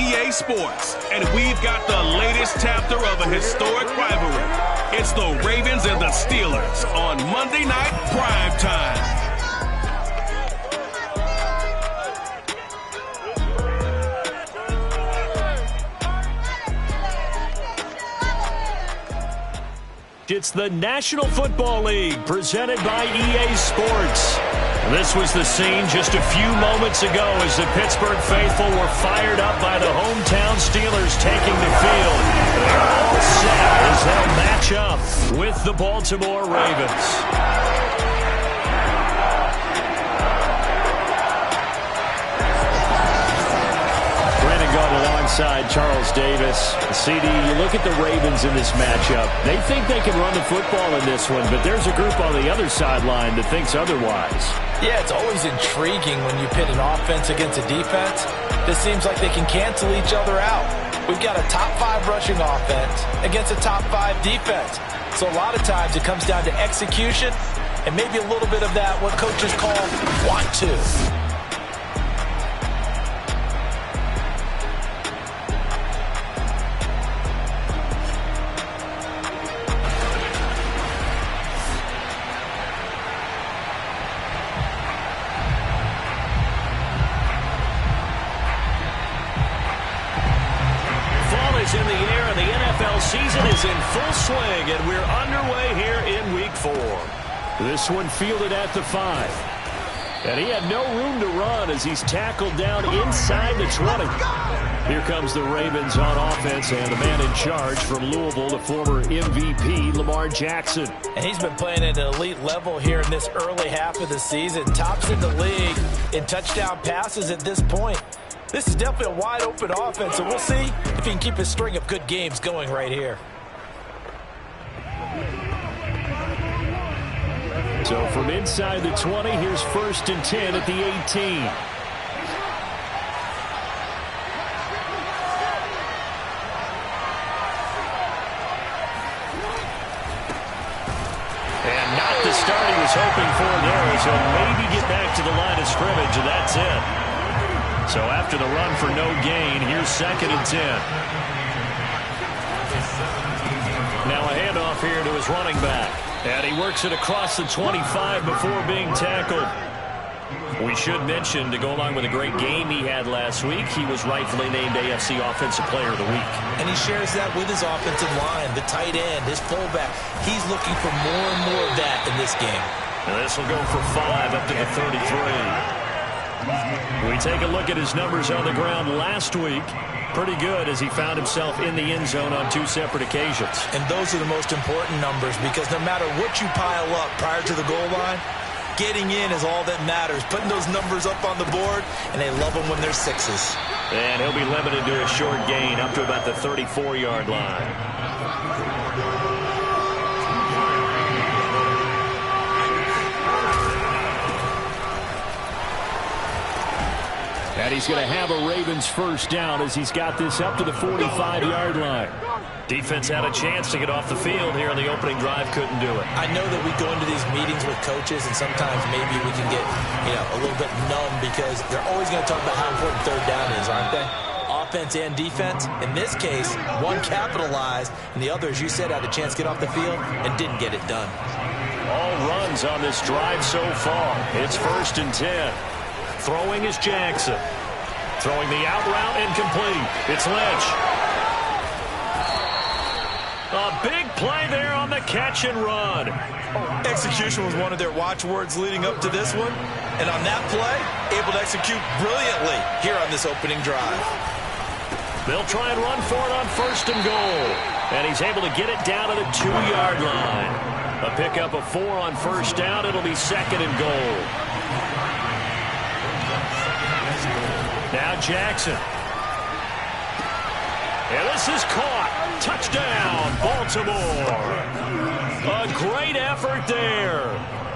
EA Sports, and we've got the latest chapter of a historic rivalry. It's the Ravens and the Steelers on Monday Night Prime Time. It's the National Football League presented by EA Sports. This was the scene just a few moments ago as the Pittsburgh faithful were fired up by the hometown Steelers taking the field. They're all set as they'll match up with the Baltimore Ravens. Alongside Charles Davis. CD, you look at the Ravens in this matchup. They think they can run the football in this one, but there's a group on the other sideline that thinks otherwise. Yeah, it's always intriguing when you pit an offense against a defense. This seems like they can cancel each other out. We've got a top 5 rushing offense against a top 5 defense. So a lot of times it comes down to execution and maybe a little bit of that, what coaches call want to. In the air, and the NFL season is in full swing, and we're underway here in Week 4. This one fielded at the 5. And he had no room to run as he's tackled down inside the 20. Here comes the Ravens on offense, and the man in charge from Louisville, the former MVP, Lamar Jackson. And he's been playing at an elite level here in this early half of the season. Tops in the league in touchdown passes at this point. This is definitely a wide-open offense, so we'll see if he can keep his string of good games going right here. So from inside the 20, here's 1st and 10 at the 18. And not the start he was hoping for there, so maybe get back to the line of scrimmage, and that's it. So after the run for no gain, here's 2nd and 10. Now a handoff here to his running back. And he works it across the 25 before being tackled. We should mention, to go along with a great game he had last week, he was rightfully named AFC Offensive Player of the Week. And he shares that with his offensive line, the tight end, his fullback. He's looking for more and more of that in this game. And this will go for 5 up to the 33. We take a look at his numbers on the ground last week. Pretty good as he found himself in the end zone on 2 separate occasions. And those are the most important numbers because no matter what you pile up prior to the goal line, getting in is all that matters. Putting those numbers up on the board, and they love them when they're 6s. And he'll be limited to a short gain up to about the 34-yard line. And he's going to have a Ravens first down as he's got this up to the 45-yard line. Defense had a chance to get off the field here in the opening drive, couldn't do it. I know that we go into these meetings with coaches, and sometimes maybe we can get, a little bit numb because they're always going to talk about how important 3rd down is, aren't they? Offense and defense. In this case, one capitalized, and the other, as you said, had a chance to get off the field and didn't get it done. All runs on this drive so far. It's 1st and 10. Throwing is Jackson. Throwing the out route incomplete. It's Lynch. A big play there on the catch and run. Execution was one of their watchwords leading up to this one. And on that play, able to execute brilliantly here on this opening drive. They'll try and run for it on 1st and goal. And he's able to get it down to the 2-yard line. A pickup of 4 on 1st down. It'll be 2nd and goal. Now Jackson. And this is caught. Touchdown, Baltimore. A great effort there.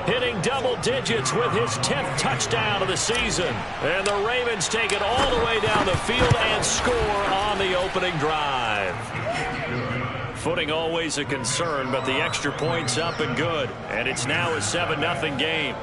Hitting double digits with his 10th touchdown of the season. And the Ravens take it all the way down the field and score on the opening drive. Footing always a concern, but the extra point's up and good. And it's now a 7-0 game.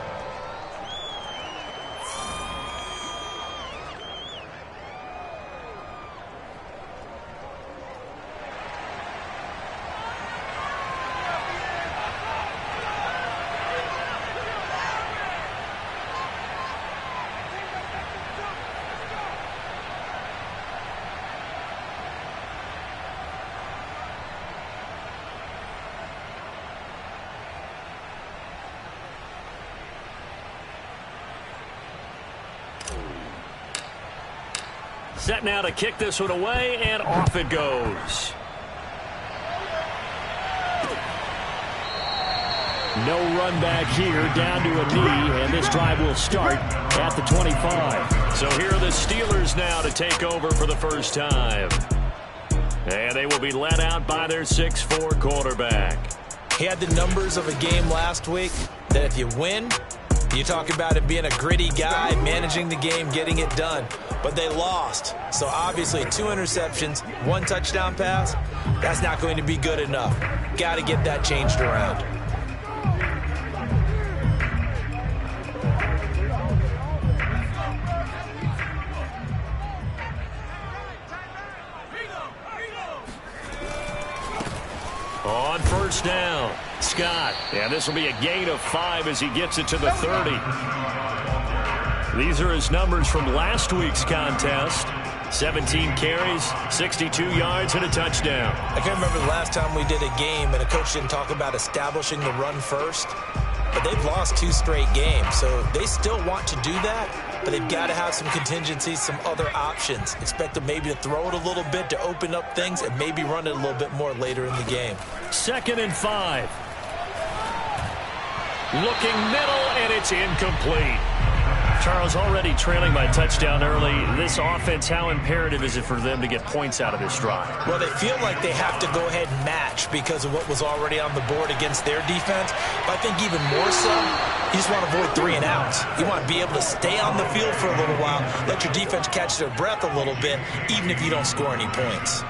Set now to kick this one away, and off it goes. No run back here, down to a knee, and this drive will start at the 25. So here are the Steelers now to take over for the first time. And they will be led out by their 6'4" quarterback. He had the numbers of a game last week that if you win, you talk about it being a gritty guy, managing the game, getting it done. But they lost. So obviously 2 interceptions, 1 touchdown pass, that's not going to be good enough. Got to get that changed around. On first down, Scott. And this will be a gain of 5 as he gets it to the 30. These are his numbers from last week's contest. 17 carries, 62 yards, and a touchdown. I can't remember the last time we did a game and a coach didn't talk about establishing the run first. But they've lost 2 straight games, so they still want to do that. But they've got to have some contingencies, some other options. Expect them maybe to throw it a little bit to open up things and maybe run it a little bit more later in the game. 2nd and 5. Looking middle, and it's incomplete. Charles, already trailing by touchdown early. This offense, how imperative is it for them to get points out of this drive? Well, they feel like they have to go ahead and match because of what was already on the board against their defense. But I think even more so, you just want to avoid 3 and outs. You want to be able to stay on the field for a little while, let your defense catch their breath a little bit, even if you don't score any points.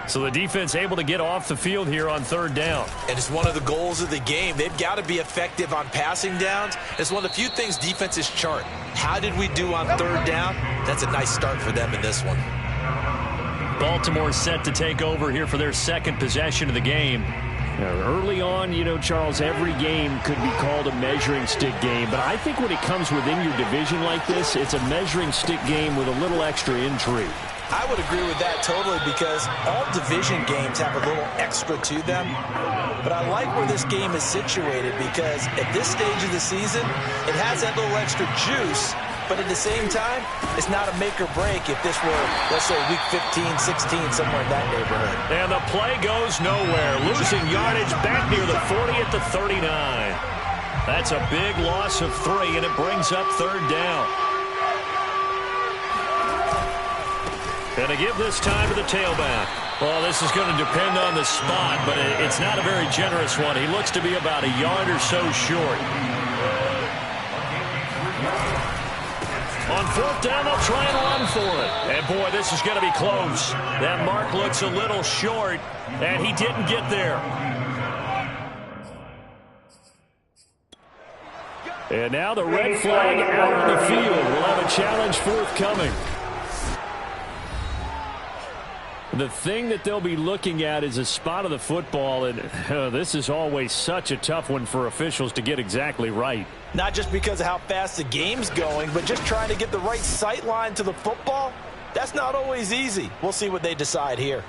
So the defense able to get off the field here on 3rd down. And it's one of the goals of the game. They've got to be effective on passing downs. It's one of the few things defenses chart. How did we do on 3rd down? That's a nice start for them in this one. Baltimore set to take over here for their 2nd possession of the game. Early on, you know, Charles, every game could be called a measuring stick game. But I think when it comes within your division like this, it's a measuring stick game with a little extra intrigue. I would agree with that totally because all division games have a little extra to them. But I like where this game is situated because at this stage of the season, it has that little extra juice. But at the same time, it's not a make or break if this were, let's say, week 15, 16, somewhere in that neighborhood. And the play goes nowhere. Losing yardage back near the 40 at the 39. That's a big loss of 3, and it brings up 3rd down. And to give this time to the tailback. Well, this is going to depend on the spot, but it's not a very generous one. He looks to be about a yard or so short. On 4th down, they'll try and run for it. And, boy, this is going to be close. That mark looks a little short, and he didn't get there. And now the red flag out on the field. We'll have a challenge forthcoming. The thing that they'll be looking at is a spot of the football, and this is always such a tough one for officials to get exactly right. Not just because of how fast the game's going, but just trying to get the right sight line to the football. That's not always easy. We'll see what they decide here.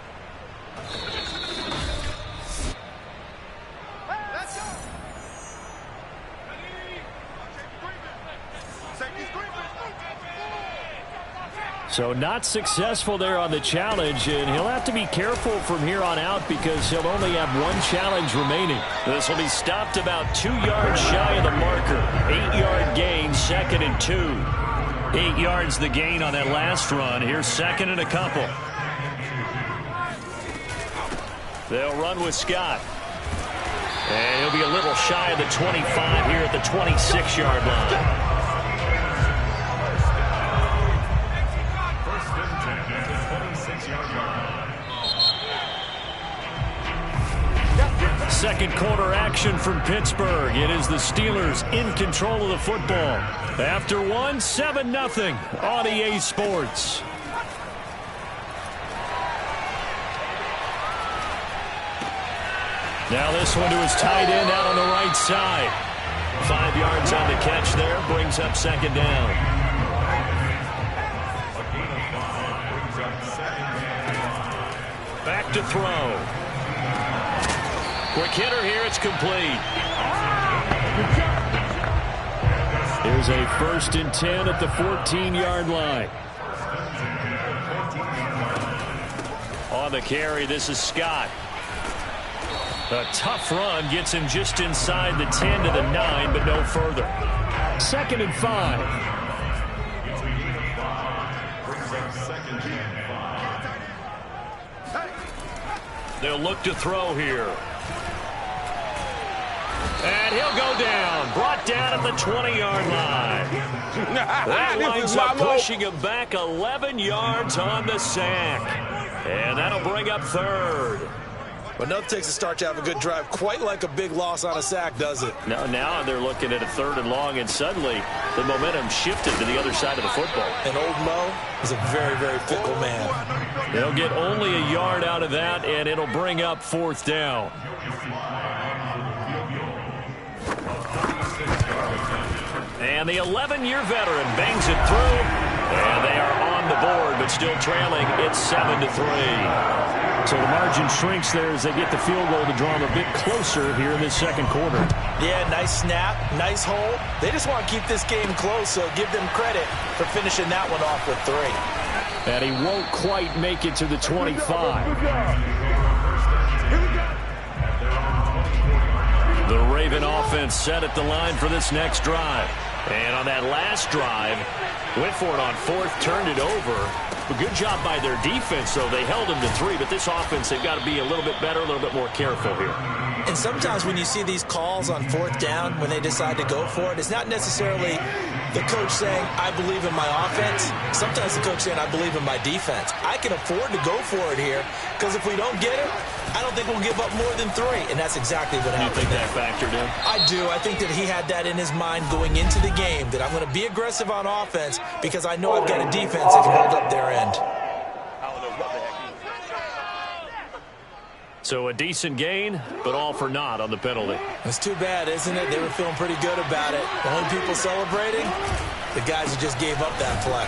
So not successful there on the challenge, and he'll have to be careful from here on out because he'll only have 1 challenge remaining. This will be stopped about 2 yards shy of the marker. 8-yard gain, 2nd and 2. 8 yards the gain on that last run. Here's 2nd and a couple. They'll run with Scott. And he'll be a little shy of the 25 here at the 26-yard line. Second quarter action from Pittsburgh. It is the Steelers in control of the football. After 1, 7-0 on EA Sports. Now this one to his tight end out on the right side. 5 yards on the catch there. Brings up 2nd down. Back to throw. Quick hitter here, it's complete. Here's a 1st and 10 at the 14-yard line. on the carry. This is Scott. A tough run gets him just inside the 10 to the 9, but no further. 2nd and 5. They'll look to throw here. And he'll go down. Brought down at the 20-yard line. That winds up pushing him back 11 yards on the sack. And that'll bring up 3rd. But enough takes to start to have a good drive. Quite like a big loss on a sack, does it? Now they're looking at a 3rd and long, and suddenly the momentum shifted to the other side of the football. And old Mo is a very, very fickle man. They'll get only a yard out of that, and it'll bring up 4th down. And the 11-year veteran bangs it through, and they are on the board, but still trailing. It's 7-3. So the margin shrinks there as they get the field goal to draw them a bit closer here in this 2nd quarter. Yeah, nice snap, nice hole. They just want to keep this game close, so give them credit for finishing that one off with 3. And he won't quite make it to the 25. The Raven offense set at the line for this next drive. And on that last drive, went for it on 4th, turned it over. A good job by their defense, though. They held him to 3, but this offense, they've got to be a little bit better, a little bit more careful here. And sometimes when you see these calls on 4th down, when they decide to go for it, it's not necessarily the coach saying, I believe in my offense. Sometimes the coach saying, I believe in my defense. I can afford to go for it here, because if we don't get it, I don't think we'll give up more than 3, and that's exactly what happened. You think that factored in? I do. I think that he had that in his mind going into the game, that I'm going to be aggressive on offense because I know I've got a defense that can hold up their end. So a decent gain, but all for naught on the penalty. It's too bad, isn't it? They were feeling pretty good about it. The only people celebrating, the guys who just gave up that play.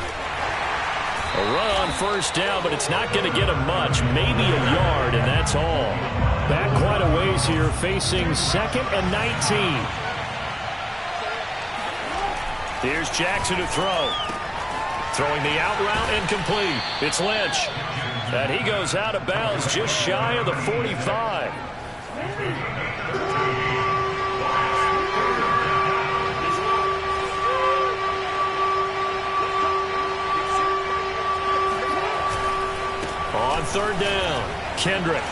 A run on 1st down, but it's not going to get him much. Maybe a yard, and that's all. Back quite a ways here, facing 2nd and 19. Here's Jackson to throw. Throwing the out route incomplete. It's Lynch. And he goes out of bounds just shy of the 45. On 3rd down, Kendrick.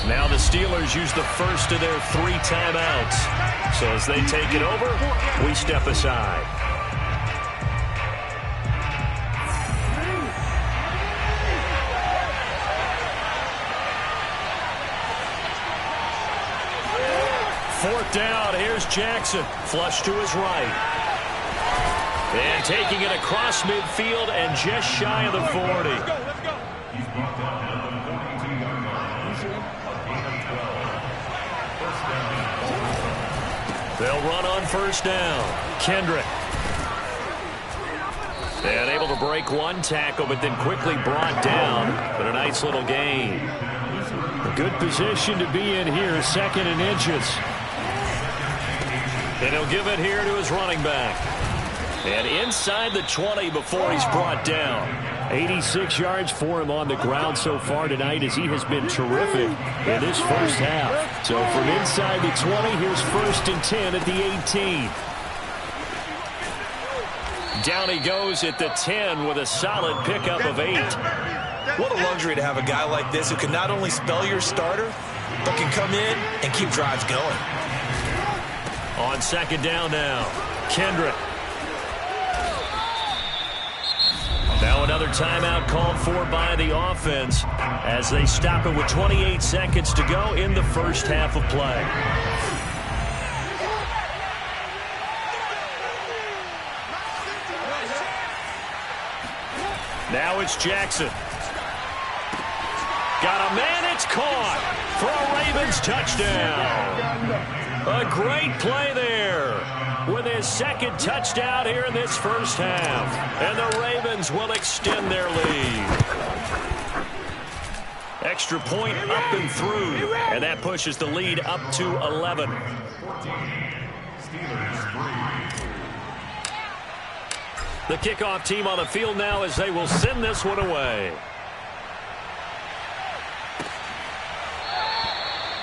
Now the Steelers use the first of their 3 timeouts. So as they take it over, we step aside. Fourth down, here's Jackson. Flush to his right. And taking it across midfield and just shy of the 40. They'll run on 1st down. Kendrick. And able to break one tackle, but then quickly brought down. But a nice little gain. A good position to be in here, 2nd and inches. And he'll give it here to his running back. And inside the 20 before he's brought down. 86 yards for him on the ground so far tonight as he has been terrific in this first half. So from inside the 20, here's 1st and 10 at the 18. Down he goes at the 10 with a solid pickup of 8. What a luxury to have a guy like this who can not only spell your starter, but can come in and keep drives going. On 2nd down now, Kendrick. Now another timeout called for by the offense as they stop it with 28 seconds to go in the first half of play. Now it's Jackson. Got a man, it's caught for a Ravens touchdown. A great play there with his 2nd touchdown here in this first half. And the Ravens will extend their lead. extra point up and through. And that pushes the lead up to 11. The kickoff team on the field now as they will send this one away.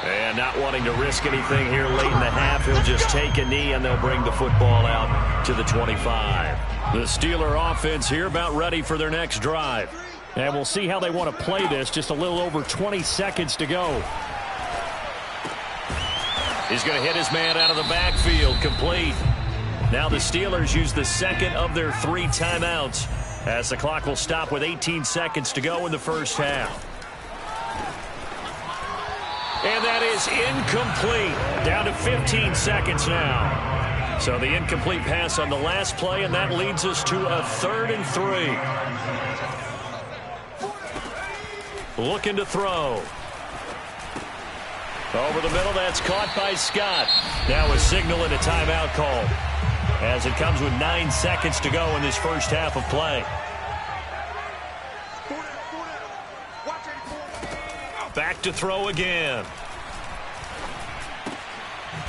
And not wanting to risk anything here late in the half, he'll just take a knee and they'll bring the football out to the 25. The Steeler offense here about ready for their next drive. And we'll see how they want to play this. Just a little over 20 seconds to go. He's going to hit his man out of the backfield, complete. Now the Steelers use the second of their 3 timeouts as the clock will stop with 18 seconds to go in the first half. And that is incomplete. Down to 15 seconds now. So the incomplete pass on the last play, and that leads us to a 3rd and 3. Looking to throw. Over the middle, that's caught by Scott. Now a signal and a timeout call as it comes with 9 seconds to go in this first half of play. Back to throw again.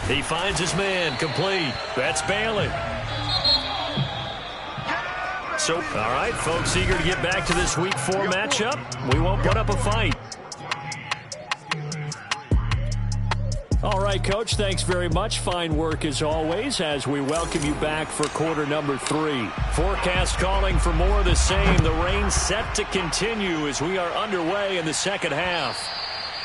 He finds his man, complete. That's Bailey. So, all right, folks, eager to get back to this Week 4 matchup. We won't put up a fight. All right, Coach, thanks very much. Fine work as always as we welcome you back for quarter number 3. Forecast calling for more of the same. The rain set to continue as we are underway in the second half.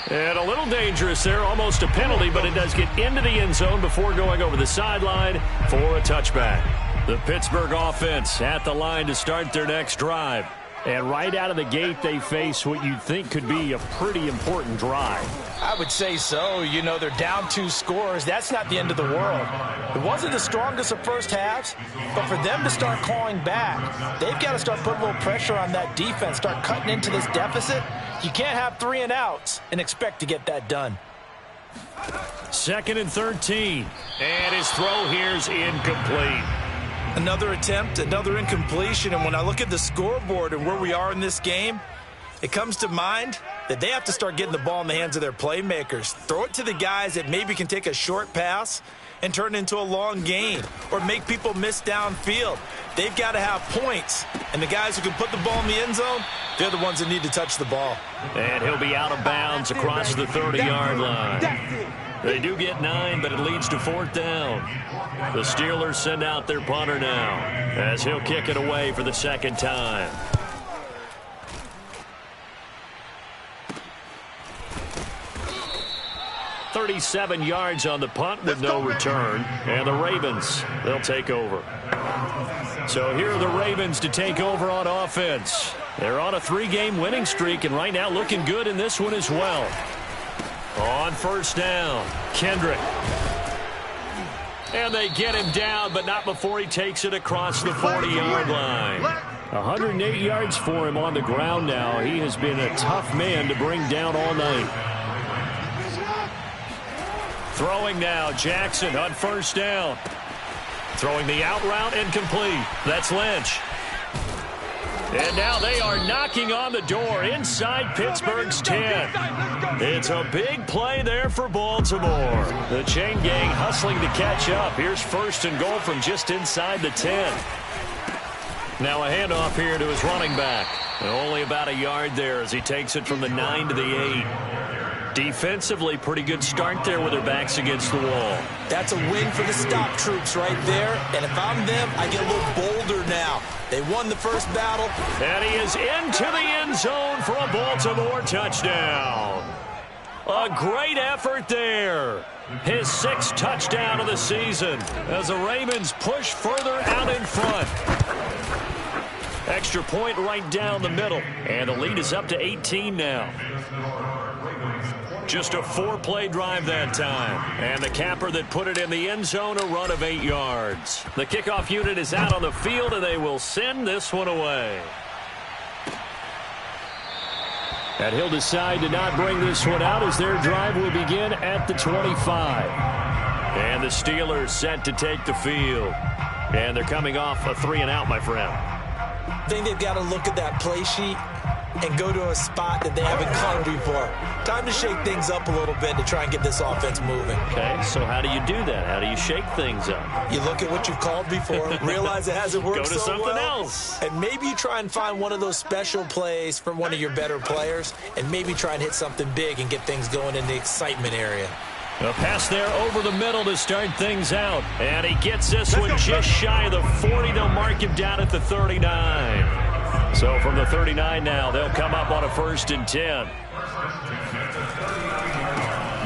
And a little dangerous there, almost a penalty, but it does get into the end zone before going over the sideline for a touchback. The Pittsburgh offense at the line to start their next drive. And right out of the gate, they face what you'd think could be a pretty important drive. I would say so. You know, they're down 2 scores. That's not the end of the world. It wasn't the strongest of first halves, but for them to start clawing back, they've got to start putting a little pressure on that defense, start cutting into this deficit. You can't have 3 and outs and expect to get that done. 2nd and 13. And his throw here's incomplete. Another attempt, another incompletion, and when I look at the scoreboard and where we are in this game, it comes to mind that they have to start getting the ball in the hands of their playmakers. Throw it to the guys that maybe can take a short pass and turn it into a long gain or make people miss downfield. They've got to have points, and the guys who can put the ball in the end zone, they're the ones that need to touch the ball. And he'll be out of bounds across the 30-yard line. They do get 9, but it leads to 4th down. The Steelers send out their punter now as he'll kick it away for the second time. .37 yards on the punt with no return. And the Ravens, they'll take over. So here are the Ravens to take over on offense. They're on a 3-game winning streak, and right now looking good in this one as well. On first down, Kendrick. And they get him down, but not before he takes it across the 40-yard line. 108 yards for him on the ground now. He has been a tough man to bring down all night. Throwing now, Jackson on first down. Throwing the out route incomplete. That's Lynch. And now they are knocking on the door inside Pittsburgh's 10. It's a big play there for Baltimore. The chain gang hustling to catch up. Here's 1st and goal from just inside the 10. Now a handoff here to his running back. Only about a yard there as he takes it from the 9 to the 8. Defensively, pretty good start there with their backs against the wall. That's a win for the stop troops right there. And if I'm them, I get a little bolder now. They won the first battle. And he is into the end zone for a Baltimore touchdown. A great effort there. His 6th touchdown of the season as the Ravens push further out in front. Extra point right down the middle. And the lead is up to 18 now. Just a 4-play drive that time. And the capper that put it in the end zone, a run of 8 yards. The kickoff unit is out on the field, and they will send this one away. And he'll decide to not bring this one out as their drive will begin at the 25. And the Steelers set to take the field. And they're coming off a 3-and-out, my friend. I think they've got to look at that play sheet and go to a spot that they haven't gone before. Time to shake things up a little bit to try and get this offense moving. Okay, so how do you do that? How do you shake things up? You look at what you've called before, realize it hasn't worked so well. Go to something else. And maybe you try and find one of those special plays from one of your better players, and maybe try and hit something big and get things going in the excitement area. A pass there over the middle to start things out. And he gets this one just shy of the 40. They'll mark him down at the 39. So from the 39 now, they'll come up on a 1st and 10.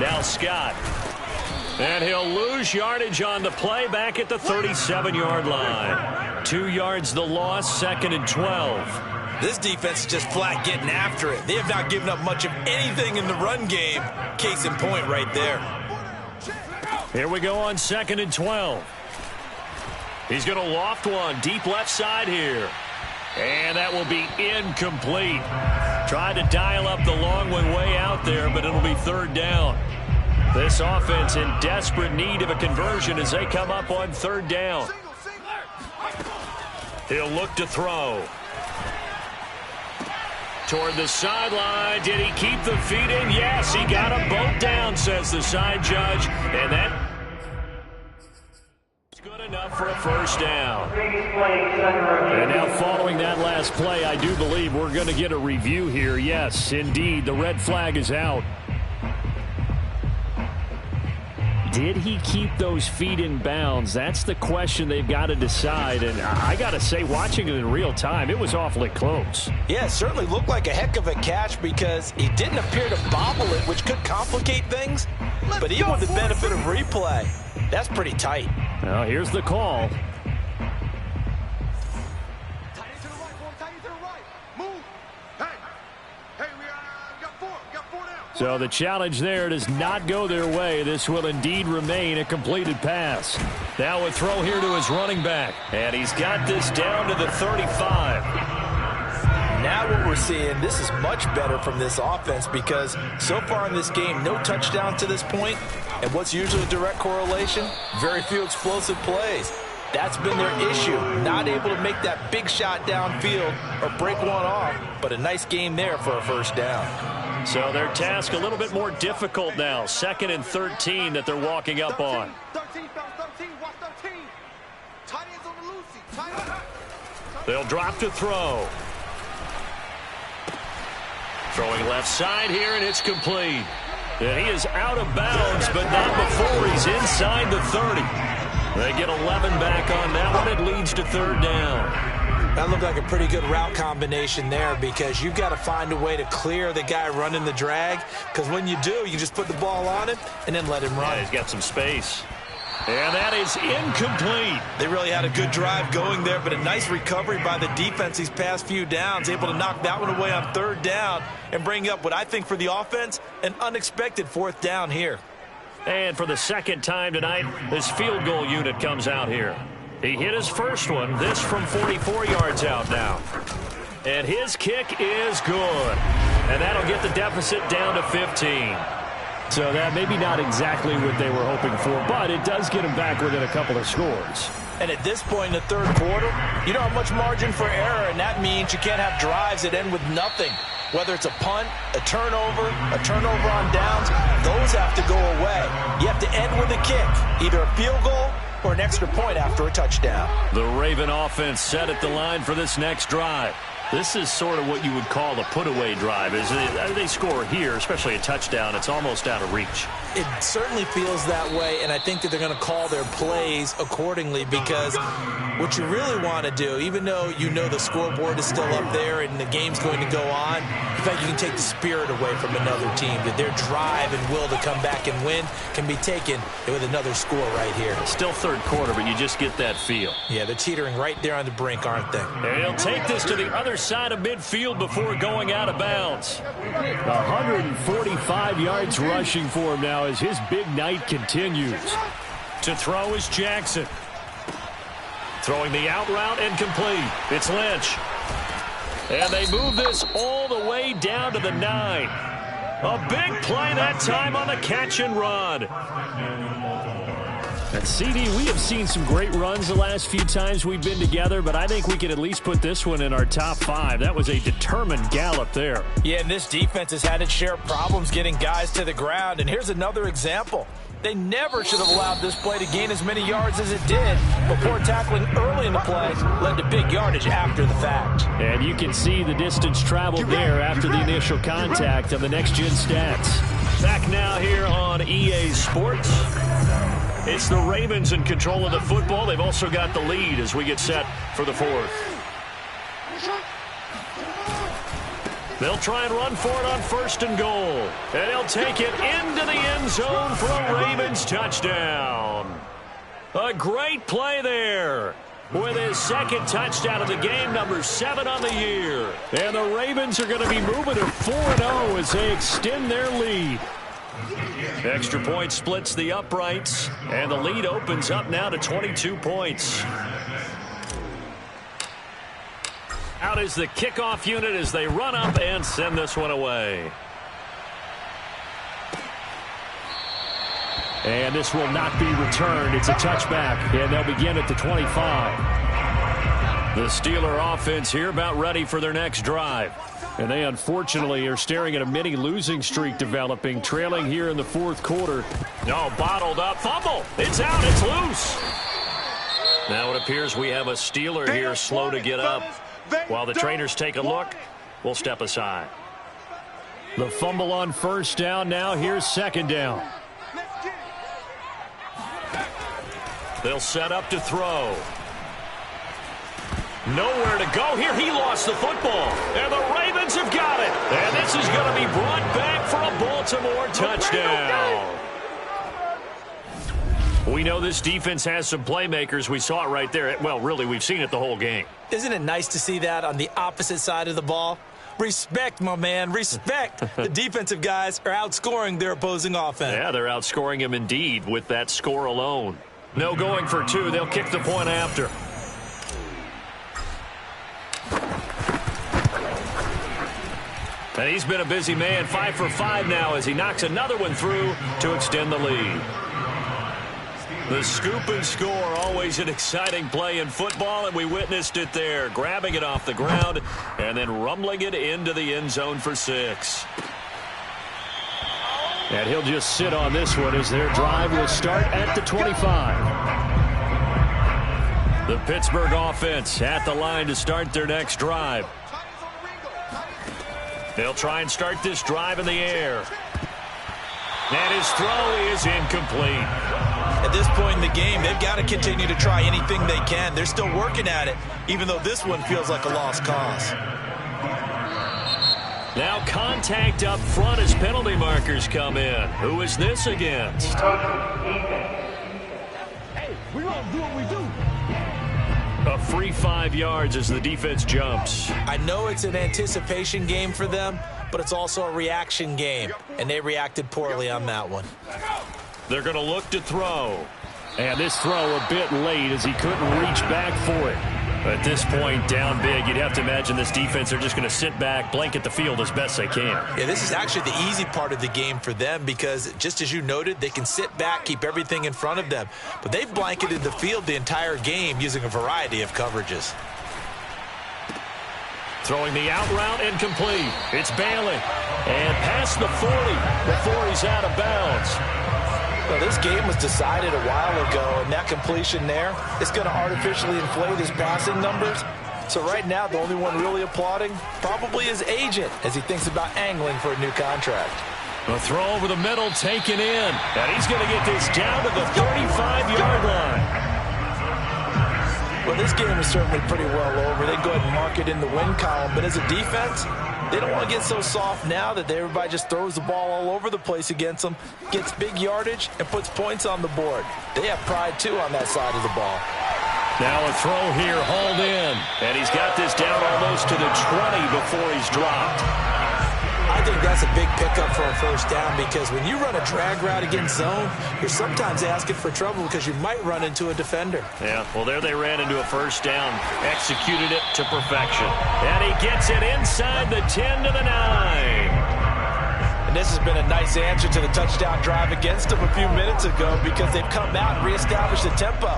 Now Scott. And he'll lose yardage on the play back at the 37-yard line. 2 yards the loss, 2nd and 12. This defense is just flat getting after it. They have not given up much of anything in the run game. Case in point right there. Here we go on 2nd and 12. He's going to loft one deep left side here. And that will be incomplete. Tried to dial up the long one way out there, but it'll be 3rd down. This offense in desperate need of a conversion as they come up on 3rd down. He'll look to throw. Toward the sideline. Did he keep the feet in? Yes, he got them both down, says the side judge. And that's good enough for a 1st down. And now following that last play, I do believe we're going to get a review here. Yes, indeed, the red flag is out. Did he keep those feet in bounds? That's the question they've got to decide. And I got to say, watching it in real time, it was awfully close. Yeah, it certainly looked like a heck of a catch because he didn't appear to bobble it, which could complicate things. But even with the benefit of replay, that's pretty tight. Now, here's the call. So the challenge there does not go their way. This will indeed remain a completed pass. Now a throw here to his running back. And he's got this down to the 35. Now what we're seeing, this is much better from this offense because so far in this game, no touchdown to this point. And what's usually a direct correlation? Very few explosive plays. That's been their issue. Not able to make that big shot downfield or break one off. But a nice game there for a 1st down. So their task a little bit more difficult now. 2nd and 13 that they're walking up on. 13, watch 13. Tight ends on the loosey. They'll drop to throw. Throwing left side here, and it's complete. And he is out of bounds, but not before he's inside the 30. They get 11 back on that one. It leads to 3rd down. That looked like a pretty good route combination there because you've got to find a way to clear the guy running the drag because when you do, you just put the ball on him and then let him run. Yeah, he's got some space. And that is incomplete. They really had a good drive going there, but a nice recovery by the defense these past few downs, able to knock that one away on 3rd down and bring up what I think for the offense, an unexpected 4th down here. And for the 2nd time tonight, this field goal unit comes out here. He hit his first one, this from 44 yards out now. And his kick is good. And that'll get the deficit down to 15. So that maybe not exactly what they were hoping for, but it does get them back within a couple of scores. And at this point in the 3rd quarter, you don't have much margin for error, and that means you can't have drives that end with nothing. Whether it's a punt, a turnover on downs, those have to go away. You have to end with a kick, either a field goal or an extra point after a touchdown. The Raven offense set at the line for this next drive. This is sort of what you would call a put-away drive, isn't it? They score here, especially a touchdown. It's almost out of reach. It certainly feels that way, and I think that they're going to call their plays accordingly because what you really want to do, even though you know the scoreboard is still up there and the game's going to go on, in fact, you can take the spirit away from another team, that their drive and will to come back and win can be taken with another score right here. Still 3rd quarter, but you just get that feel. Yeah, they're teetering right there on the brink, aren't they? And he'll take this to the other side of midfield before going out of bounds. 145 yards rushing for him now as his big night continues. To throw is Jackson. Throwing the out route and complete. It's Lynch. And they move this all the way down to the 9. A big play that time on the catch and run. And CD, we have seen some great runs the last few times we've been together, but I think we could at least put this one in our top 5. That was a determined gallop there. Yeah, and this defense has had its share of problems getting guys to the ground. And here's another example. They never should have allowed this play to gain as many yards as it did. But poor tackling early in the play led to big yardage after the fact. And you can see the distance traveled there after the initial contact on the next-gen stats. Back now here on EA Sports. It's the Ravens in control of the football. They've also got the lead as we get set for the fourth. They'll try and run for it on 1st and goal. And he'll take it into the end zone for a Ravens touchdown. A great play there with his 2nd touchdown of the game, number 7 on the year. And the Ravens are going to be moving to 4-0 as they extend their lead. Extra point splits the uprights, and the lead opens up now to 22 points. Out is the kickoff unit as they run up and send this one away. And this will not be returned. It's a touchback, and they'll begin at the 25. The Steeler offense here about ready for their next drive. And they unfortunately are staring at a mini losing streak developing, trailing here in the 4th quarter. No, bottled up. Fumble. It's out. It's loose. Now it appears we have a Steeler here slow to get up. While the trainers take a look, we'll step aside. The fumble on 1st down. Now here's 2nd down. They'll set up to throw. Nowhere to go here. He lost the football. And the Ravens have got it. And this is going to be brought back for a Baltimore touchdown. We know this defense has some playmakers. We saw it right there. Well, really, we've seen it the whole game. Isn't it nice to see that on the opposite side of the ball? Respect, my man, respect. The defensive guys are outscoring their opposing offense. Yeah, they're outscoring him indeed with that score alone. No going for 2. They'll kick the point after. And he's been a busy man, 5 for 5 now as he knocks another one through to extend the lead. The scoop and score, always an exciting play in football, and we witnessed it there, grabbing it off the ground and then rumbling it into the end zone for 6. And he'll just sit on this one as their drive will start at the 25. The Pittsburgh offense at the line to start their next drive. They'll try and start this drive in the air. And his throw is incomplete. At this point in the game, they've got to continue to try anything they can. They're still working at it, even though this one feels like a lost cause. Now contact up front as penalty markers come in. Who is this against? Hey, we gonna do what we do. A free 5 yards as the defense jumps. I know it's an anticipation game for them, but it's also a reaction game, and they reacted poorly on that one. They're going to look to throw. And this throw a bit late as he couldn't reach back for it. At this point, down big, you'd have to imagine this defense are just going to sit back, blanket the field as best they can. Yeah, this is actually the easy part of the game for them because, just as you noted, they can sit back, keep everything in front of them. But they've blanketed the field the entire game using a variety of coverages. Throwing the out route incomplete. It's Bailey. And past the 40 before he's out of bounds. Well, this game was decided a while ago, and that completion there is going to artificially inflate his passing numbers. So right now, the only one really applauding probably his agent as he thinks about angling for a new contract. A throw over the middle taken in. And he's going to get this down to the 35-yard line. Well, this game is certainly pretty well over. They go ahead and mark it in the win column. But as a defense, they don't want to get so soft now that everybody just throws the ball all over the place against them, gets big yardage, and puts points on the board. They have pride, too, on that side of the ball. Now a throw here, hauled in. And he's got this down almost to the 20 before he's dropped. I think that's a big pickup for a first down because when you run a drag route against zone, you're sometimes asking for trouble because you might run into a defender. Yeah, well, there they ran into a first down, executed it to perfection. And he gets it inside the 10 to the 9. And This has been a nice answer to the touchdown drive against them a few minutes ago because they've come out and reestablished the tempo.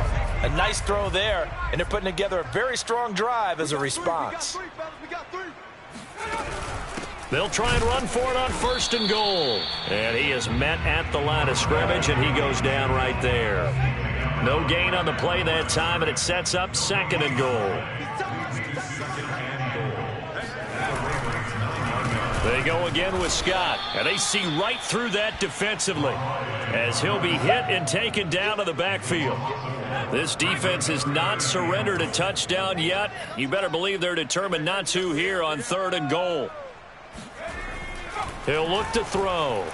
A nice throw there, and they're putting together a very strong drive as a response. They'll try and run for it on 1st and goal. And he is met at the line of scrimmage, and he goes down right there. No gain on the play that time, and it sets up 2nd and goal. They go again with Scott, and they see right through that defensively as he'll be hit and taken down to the backfield. This defense has not surrendered a touchdown yet. You better believe they're determined not to here on 3rd and goal. He'll look to throw.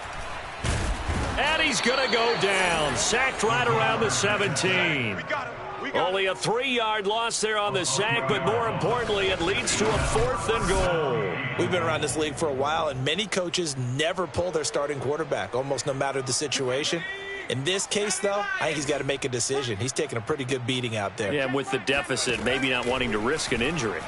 And he's going to go down. Sacked right around the 17. Only a 3-yard loss there on the sack, but more importantly, it leads to a 4th and goal. We've been around this league for a while, and many coaches never pull their starting quarterback, almost no matter the situation. In this case, though, I think he's got to make a decision. He's taking a pretty good beating out there. Yeah, and with the deficit, maybe not wanting to risk an injury.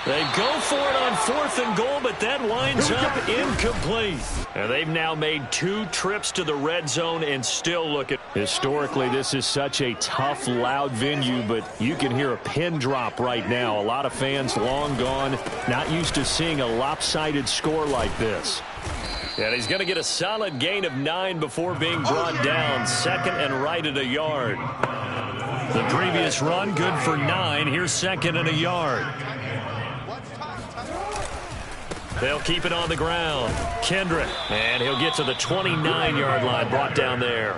They go for it on 4th and goal, but that winds up incomplete. And they've now made 2 trips to the red zone and still look at. Historically, this is such a tough, loud venue, but you can hear a pin drop right now. A lot of fans long gone, not used to seeing a lopsided score like this. And he's going to get a solid gain of 9 before being brought down. 2nd and right at a yard. The previous run good for 9. Here's 2nd and a yard. They'll keep it on the ground. Kendrick, and he'll get to the 29-yard line, brought down there.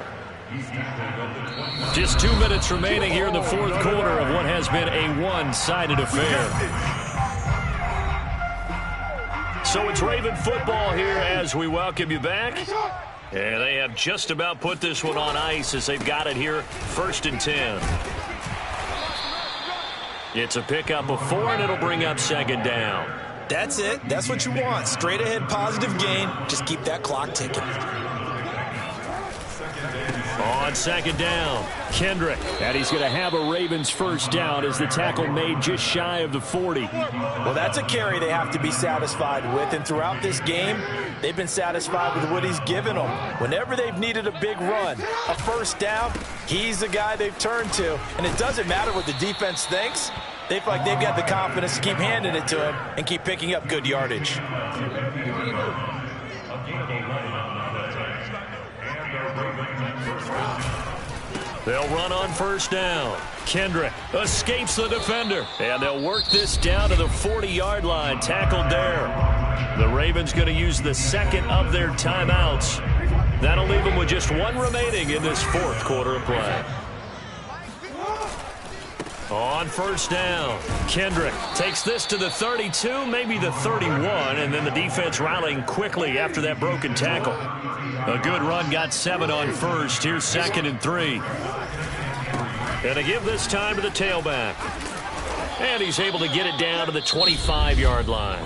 Just 2 minutes remaining here in the 4th quarter of what has been a one-sided affair. So it's Raven football here as we welcome you back. And they have just about put this one on ice as they've got it here, 1st and 10. It's a pickup of 4, and it'll bring up 2nd down. That's it. That's what you want. Straight ahead, positive gain. Just keep that clock ticking. On 2nd down, Kendrick. And he's going to have a Ravens 1st down as the tackle made just shy of the 40. Well, that's a carry they have to be satisfied with. And throughout this game, they've been satisfied with what he's given them. Whenever they've needed a big run, a 1st down, he's the guy they've turned to. And it doesn't matter what the defense thinks. They feel like they've got the confidence to keep handing it to him and keep picking up good yardage. They'll run on 1st down. Kendrick escapes the defender. And they'll work this down to the 40-yard line. Tackled there. The Ravens going to use the 2nd of their timeouts. That'll leave them with just 1 remaining in this 4th quarter of play. On 1st down, Kendrick takes this to the 32, maybe the 31, and then the defense rallying quickly after that broken tackle. A good run, got 7 on 1st. Here's 2nd and 3. And they give this time to the tailback. And he's able to get it down to the 25-yard line.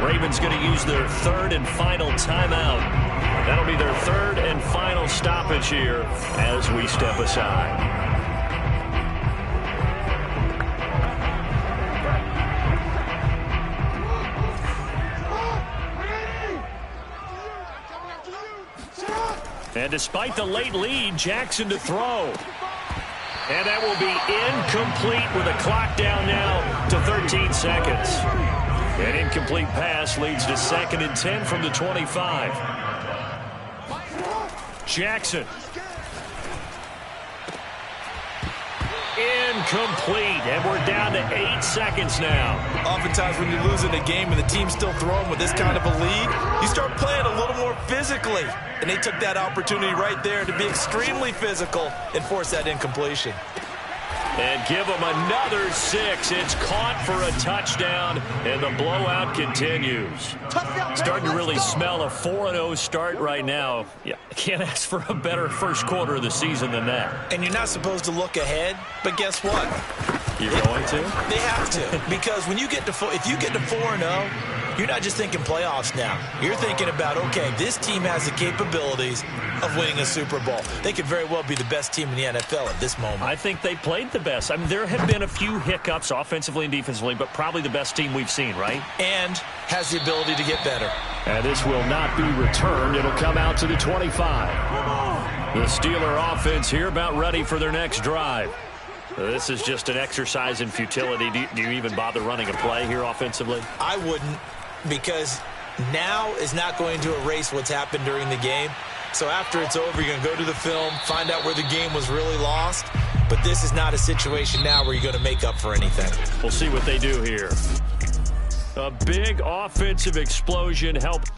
Ravens going to use their 3rd and final timeout. That'll be their 3rd and final stoppage here as we step aside. And despite the late lead, Jackson to throw. And that will be incomplete with a clock down now to 13 seconds. An incomplete pass leads to 2nd and 10 from the 25. Jackson. Incomplete, and we're down to 8 seconds now. Oftentimes when you're losing a game and the team's still throwing with this kind of a lead, you start playing a little more physically. And they took that opportunity right there to be extremely physical and force that incompletion. And give them another 6. It's caught for a touchdown, and the blowout continues. Starting to really smell a 4-0 start right now. Yeah, I can't ask for a better 1st quarter of the season than that. And you're not supposed to look ahead, but guess what? You're going to? They have to, because when you get to if you get to 4-0, you're not just thinking playoffs now. You're thinking about, okay, this team has the capabilities of winning a Super Bowl. They could very well be the best team in the NFL at this moment. I think they played the best. I mean, there have been a few hiccups offensively and defensively, but probably the best team we've seen, right? And has the ability to get better. And this will not be returned. It'll come out to the 25. The Steeler offense here about ready for their next drive. This is just an exercise in futility. Do you even bother running a play here offensively? I wouldn't, because now is not going to erase what's happened during the game. So after it's over, you're going to go to the film, find out where the game was really lost. But this is not a situation now where you're going to make up for anything. We'll see what they do here. A big offensive explosion helped